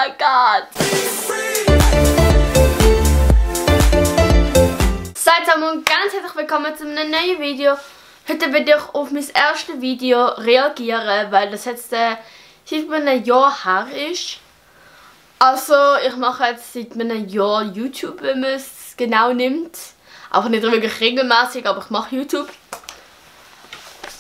mein Gott! Seid und ganz herzlich willkommen zu einem neuen Video. Heute werde ich auf mein erstes Video reagieren, weil das jetzt seit einem Jahr her ist. Also ich mache jetzt seit einem Jahr YouTube, wenn man es genau nimmt. Auch nicht wirklich regelmäßig, aber ich mache YouTube.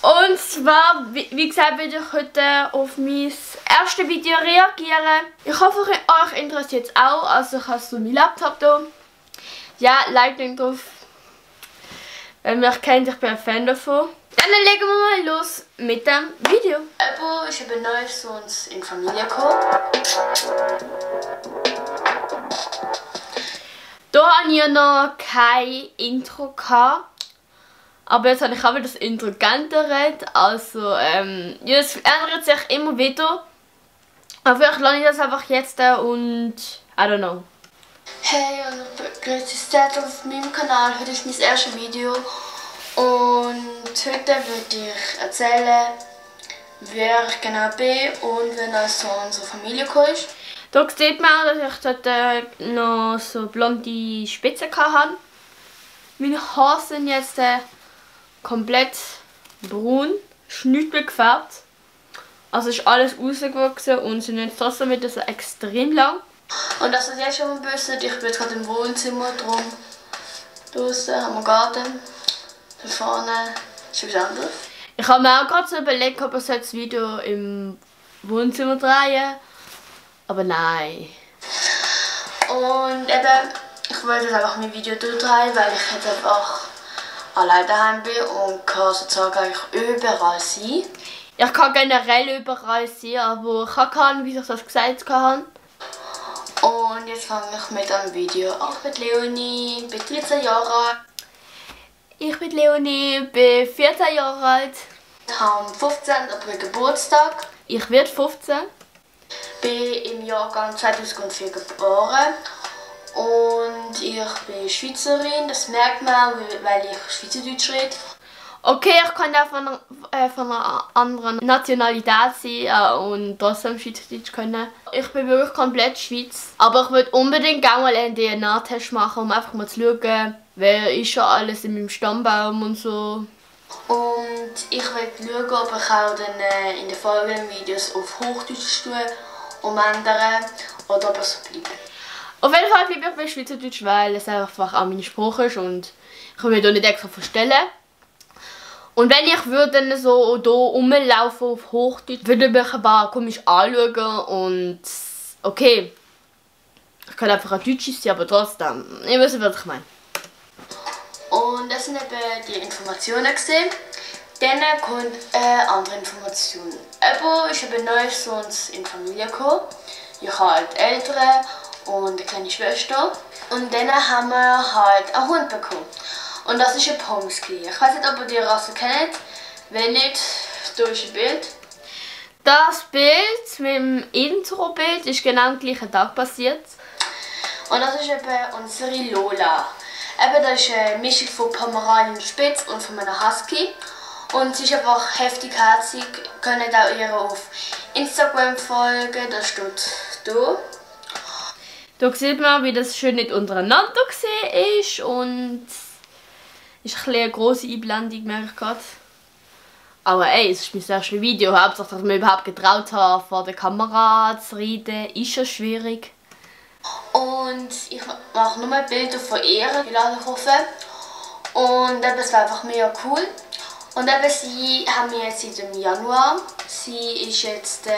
Und zwar, wie gesagt, werde ich heute auf mein erstes Video reagieren. Ich hoffe, euch interessiert es auch. Also ich habe so meinen Laptop hier. Ja, Like drauf. Wenn ihr mich kennt, ich bin ein Fan davon. Dann legen wir mal los mit dem Video. Jemand ist eben neu zu uns in die Familie gekommen. Hier hatte ich noch kein Intro. Aber jetzt habe ich auch wieder das Intro geändert. Also, ja, es ändert sich immer wieder. Aber vielleicht lerne ich das einfach jetzt und I don't know. Hey und grüß dich auf meinem Kanal. Heute ist mein erstes Video. Und heute würde ich erzählen, wer ich genau bin und wenn er zu unserer Familie gekommen ist. Hier sieht man, dass ich dort noch so blonde Spitzen hatte. Meine Haare sind jetzt komplett braun, schnüppel gefärbt. Also ist alles rausgewachsen und sind jetzt trotzdem wieder so extrem lang. Und das ist jetzt schon mal böse. Ich bin jetzt gerade im Wohnzimmer, drum draußen haben wir einen Garten. Da vorne ist etwas anderes. Ich habe mir auch gerade so überlegt, ob ich das Video im Wohnzimmer drehen. Aber nein. Und eben, ich wollte jetzt einfach mein Video durchdrehen, weil ich jetzt einfach allein daheim bin und kann sozusagen eigentlich überall sein. Ich kann generell überall sein, aber ich kann gar nicht, wie ich das gesagt habe. Und jetzt fange ich mit einem Video an. Ich bin Leonie, bin 13 Jahre alt. Ich bin Leonie, bin 14 Jahre alt. Ich habe am 15. April Geburtstag. Ich werde 15. Bin im Jahrgang 2004 geboren. Und ich bin Schweizerin, das merkt man, weil ich Schweizerdeutsch rede. Okay, ich kann auch von einer anderen Nationalität sein und trotzdem Schweizerdeutsch können. Ich bin wirklich komplett Schweiz. Aber ich würde unbedingt gerne mal einen DNA-Test machen, um einfach mal zu schauen, wer ist schon alles in meinem Stammbaum und so. Und ich will schauen, ob ich auch dann in den folgenden Videos auf Hochdeutsch umändern oder ob es so bleibt. Auf jeden Fall bleibe ich bei Schweizerdeutsch, weil es einfach auch mein Spruch ist und ich kann mich hier nicht extra verstellen. Und wenn ich würde dann so hier rumlaufen auf Hochdeutsch, würde mich ein paar komisch anschauen und okay, ich kann einfach ein Deutsches sein, aber trotzdem, ihr wisst, was ich meine. Und das sind eben die Informationen gesehen. Dann kommt andere Informationen. Jemand ist eben neu zu uns in die Familie gekommen. Ich habe halt Eltern und eine kleine Schwester. Und dann haben wir halt einen Hund bekommen. Und das ist ein Pomsky. Ich weiß nicht, ob ihr die Rasse kennt. Wenn nicht, da ist ein Bild. Das Bild mit dem Intro-Bild ist genau am gleichen Tag passiert. Und das ist eben unsere Lola. Eben, das ist eine Mischung von Pomeranian Spitz und von einem Husky. Und sie ist einfach heftig herzig. Ihr könnt auch ihr auf Instagram folgen, das steht hier. Hier sieht man, wie das schön nicht untereinander gesehen ist und ist ein bisschen eine grosse Einblendung, merke ich gerade. Aber ey, es ist mein erstes Video. Hauptsache, dass ich mir überhaupt getraut habe, vor der Kamera zu reden, ist schon schwierig. Und ich mache nur Bilder von ihr, die lade ich hoch. Und es war einfach mega cool. Und eben, sie haben wir jetzt seit dem Januar. Sie ist jetzt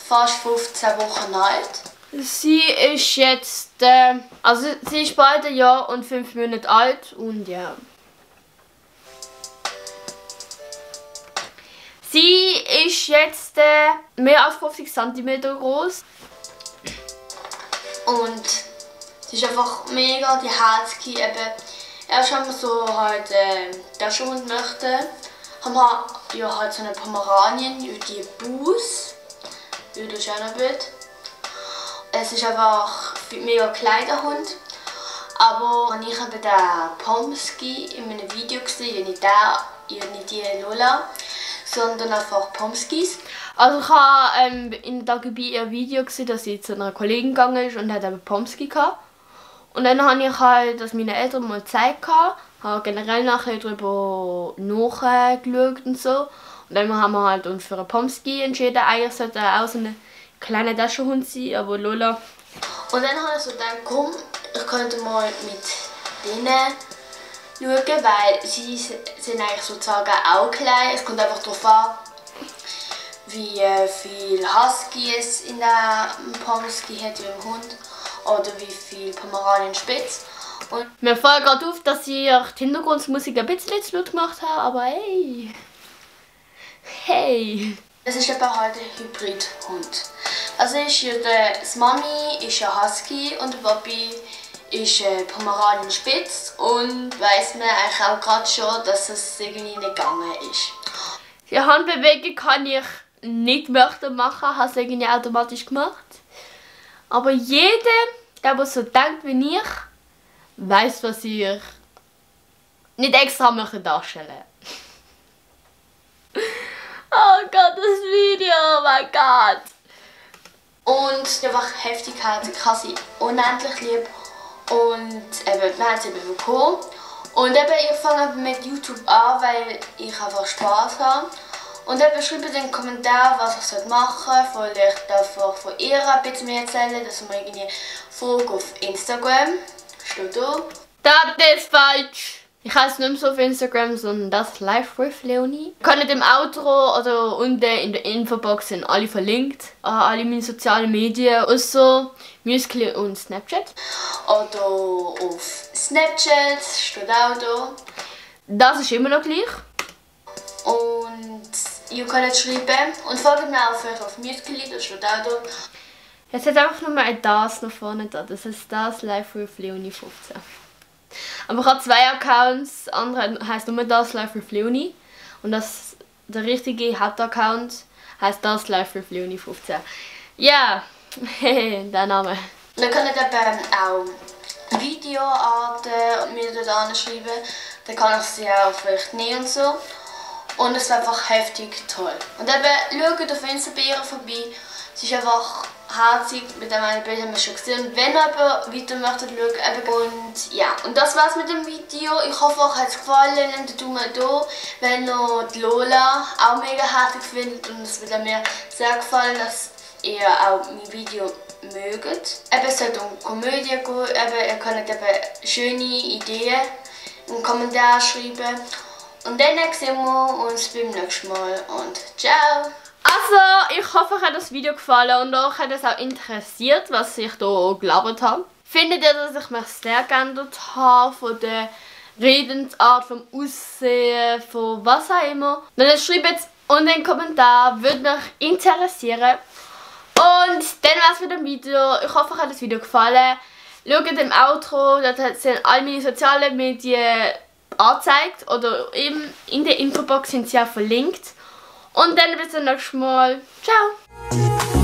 fast 15 Wochen alt. Sie ist jetzt, also sie ist bald ein Jahr und 5 Monate alt und ja. Sie ist jetzt mehr als 50 cm groß. Und sie ist einfach mega die herzige. Eben, erst haben wir so halt den Hund möchten. Haben wir ja halt so eine Pomeranien, die Bus. Das ist auch noch ein Bild. Es ist einfach ein mega kleiner Hund. Aber wenn ich eben den Pomsky in einem Video gesehen, nicht die Lola, sondern einfach Pomskys. Also ich habe in der Tagebücher ein Video gesehen, dass sie zu einer Kollegin gegangen ist und hat eben Pomski gehabt. Und dann habe ich halt das meinen Eltern mal gezeigt, habe generell nachher darüber nachgeschaut und so. Und dann haben wir halt uns für einen Pomski entschieden. Eigentlich sollte er auch so ein kleiner Taschenhund sein, aber Lola. Und dann habe ich so gedacht, komm, ich könnte mal mit denen schauen, weil sie sind eigentlich sozusagen auch klein. Es kommt einfach darauf an, wie viel Husky es in der Pomski hat, wie im Hund. Oder wie viel Pomeranian Spitz. Und mir fällt gerade auf, dass ich die Hintergrundmusik ein bisschen zu laut gemacht habe, aber hey. Hey. Das ist eben halt ein Hybridhund. Also das Mami ist ein Husky und der Papi ist Pomeranian Spitz und weiss man eigentlich auch gerade schon, dass es irgendwie nicht gegangen ist. Die Handbewegung kann ich nicht machen, habe es irgendwie automatisch gemacht. Aber jeder, der so denkt wie ich, weiss, was ich nicht extra möchte darstellen. Oh Gott, das Video, oh mein Gott. Und einfach Heftigkeit, ich habe sie unendlich lieb. Und eben, wir haben sie eben bekommen. Und eben, ich fange mit YouTube an, weil ich einfach Spaß habe. Und eben schreibt in den Kommentaren, was ich machen soll. Vielleicht einfach von ihr ein bisschen mehr erzählen, dass wir irgendwie folgen auf Instagram. Steht da. Das ist falsch. Ich heiße nicht mehr so auf Instagram, sondern das Life with Leonie. Ihr könnt im Outro oder unten in der Infobox sind alle verlinkt. Alle meine sozialen Medien, außer Musical.ly und Snapchat. Oder auf Snapchat, steht auch da. Das ist immer noch gleich. Und ihr könnt schreiben und folgt mir auch auf Musical.ly, das steht auch da. Jetzt hat einfach nur mal ein das noch vorne da. Das ist das Life with Leonie 15. Aber ich habe 2 Accounts. Der andere heisst nur das Life with Leonie. Und der richtige Hauptaccount heisst das Life with Leonie 15. Ja, der Name. Wir können eben auch Videoarten mir dort anschreiben. Dann kann ich sie auch vielleicht nehmen und so. Und es ist einfach heftig toll. Und eben schaut auf Instagram vorbei. Es ist einfach herzig, mit dem einen Bild haben wir schon gesehen. Und wenn ihr aber weiter möchtet schauen, und ja, und das war's mit dem Video. Ich hoffe, euch hat es gefallen. Nehmt einen Daumen da, wenn ihr die Lola auch mega herzig findet. Und es wird mir sehr gefallen, dass ihr auch mein Video mögt. Es sollte um Komödie gehen. Ihr könnt eben schöne Ideen in den Kommentaren schreiben. Und dann sehen wir uns beim nächsten Mal. Und ciao! Also, ich hoffe, euch hat das Video gefallen und euch hat es auch interessiert, was ich hier gelabert habe. Findet ihr, dass ich mich sehr geändert habe von der Redensart, vom Aussehen, von was auch immer? Dann schreibt es unten in den Kommentaren, würde mich interessieren. Und dann war es mit dem Video. Ich hoffe, euch hat das Video gefallen. Schaut im Outro, dort sind all meine sozialen Medien angezeigt oder eben in der Infobox sind sie auch verlinkt. Und dann bis zum nächsten Mal. Ciao!